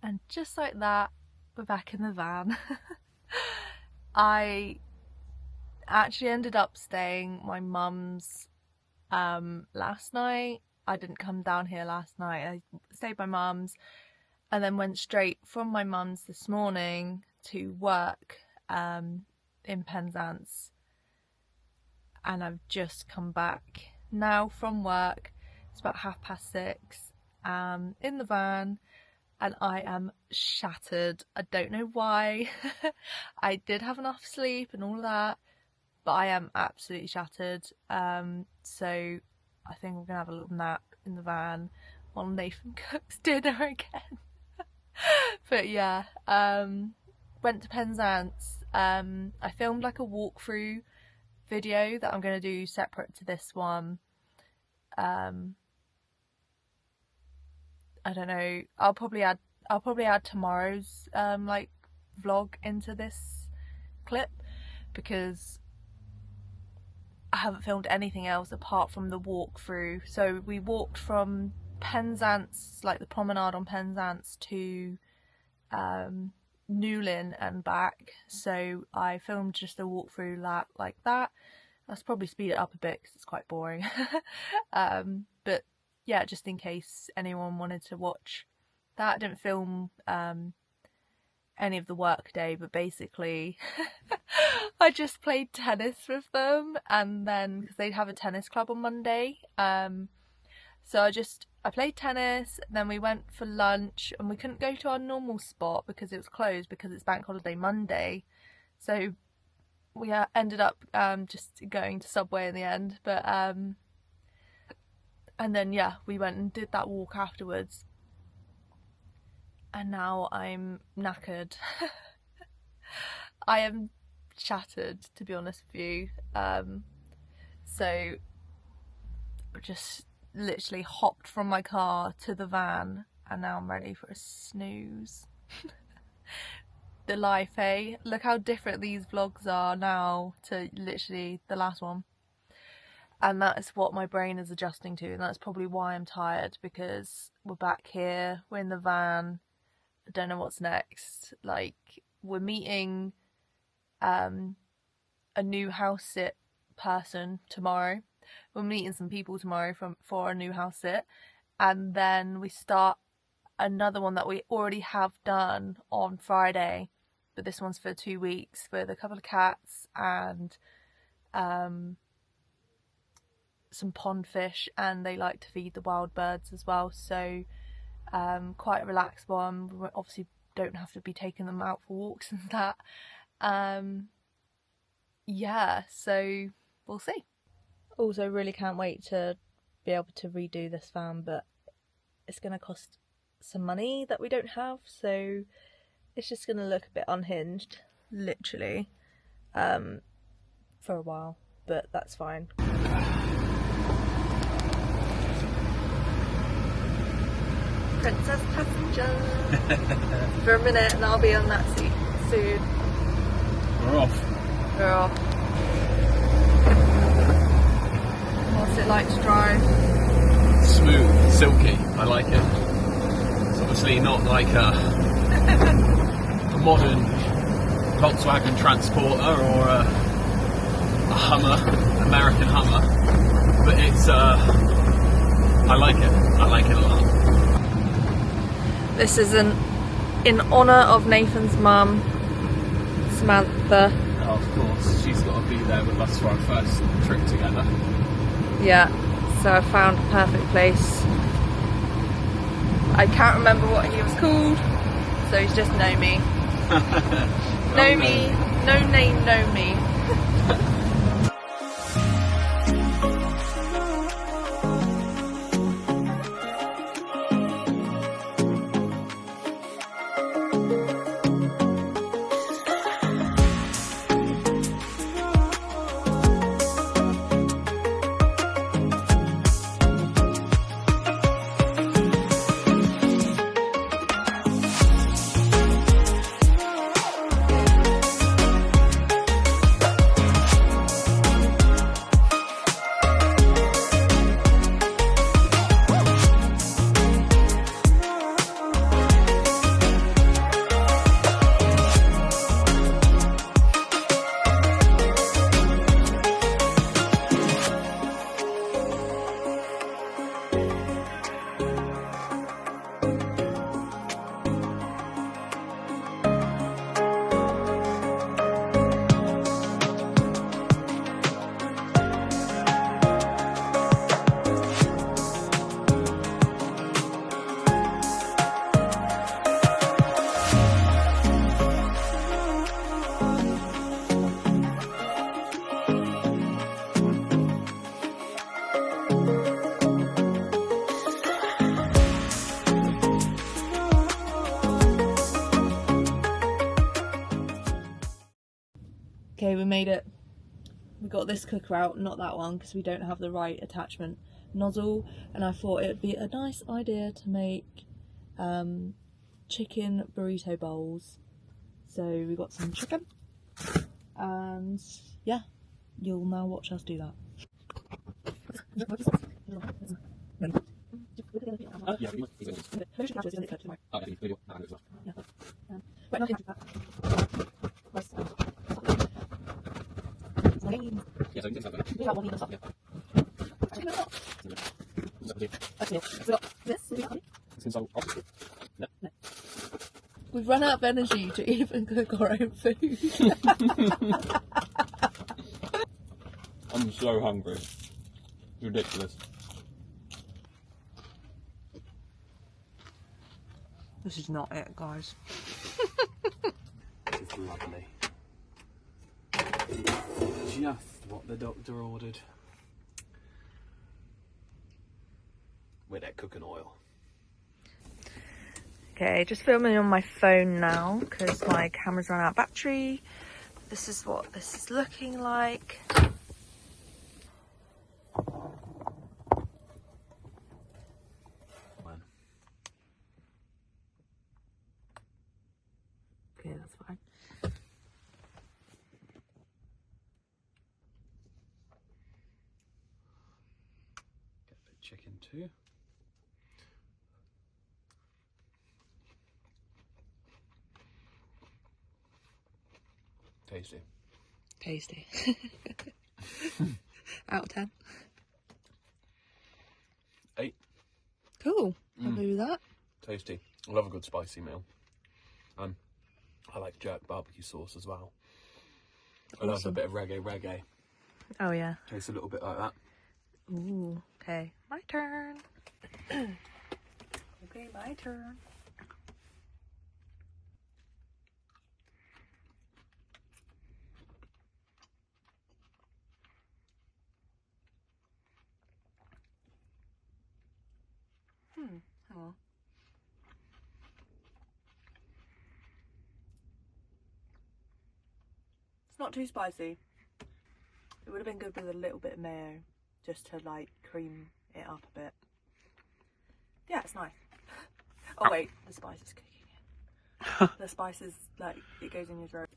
And just like that, we're back in the van. I actually ended up staying my mum's last night. I didn't come down here last night. I stayed at my mum's and then went straight from my mum's this morning to work in Penzance. And I've just come back now from work. It's about 6:30 in the van. And I am shattered. I don't know why. I did have enough sleep and all of that, but I am absolutely shattered. So I think we're gonna have a little nap in the van while Nathan cooks dinner again. But yeah, went to Penzance. I filmed like a walkthrough video that I'm gonna do separate to this one. I don't know. I'll probably add tomorrow's like vlog into this clip, because I haven't filmed anything else apart from the walkthrough. So we walked from Penzance, like the promenade on Penzance, to Newlyn and back. So I filmed just a walkthrough lap like that. I'll probably speed it up a bit because it's quite boring. But yeah, just in case anyone wanted to watch that. I didn't film any of the work day, but basically I just played tennis with them, and then because they'd have a tennis club on Monday, so I played tennis, then we went for lunch, and we couldn't go to our normal spot because it was closed because it's Bank Holiday Monday, so we ended up just going to Subway in the end. But and then yeah, we went and did that walk afterwards, and now I'm knackered. I am shattered, to be honest with you. So just literally hopped from my car to the van, and now I'm ready for a snooze. The life, eh? Look how different these vlogs are now to literally the last one. And that is what my brain is adjusting to, and that's probably why I'm tired, because we're back here, we're in the van, I don't know what's next. Like, we're meeting a new house sit person tomorrow. We're meeting some people tomorrow for a new house sit, and then we start another one that we already have done on Friday, but this one's for 2 weeks with a couple of cats and some pond fish, and they like to feed the wild birds as well, so quite a relaxed one. We obviously don't have to be taking them out for walks and that. Yeah, so we'll see. Also, really can't wait to be able to redo this van, but it's going to cost some money that we don't have, so it's just going to look a bit unhinged, literally, for a while, but that's fine. Princess passenger for a minute, and I'll be on that seat soon. We're off. We're off. What's it like to drive? Smooth, silky. I like it. It's obviously not like a modern Volkswagen Transporter or a Hummer, American Hummer, but it's I like it. I like it a lot. This is in honour of Nathan's mum, Samantha. Oh, of course, she's got to be there with us for our first trip together. Yeah, so I found a perfect place. I can't remember what he was called, so he's just Know Me. Know Me, no name, know me. Okay, we made it. We got this cooker out, not that one, because we don't have the right attachment nozzle, and I thought it would be a nice idea to make chicken burrito bowls. So we got some chicken, and yeah, you'll now watch us do that. We've run out of energy to even cook our own food. I'm so hungry. It's ridiculous. This is not it, guys. This is lovely. Just what the doctor ordered. With that cooking oil. Okay, just filming on my phone now because my camera's run out of battery. This is what this is looking like. Okay, that's fine. Get a bit of chicken too. Tasty. Tasty. Out of 10. 8. Cool. Happy with that. Tasty. I love a good spicy meal. I like jerk barbecue sauce as well. I love a bit of reggae. Oh yeah. Tastes a little bit like that. Ooh. Okay. My turn. Okay, my turn. Hang on. It's not too spicy. It would have been good with a little bit of mayo, just to like cream it up a bit. Yeah, it's nice. Oh wait, the spice is kicking in. The spice is like, it goes in your throat.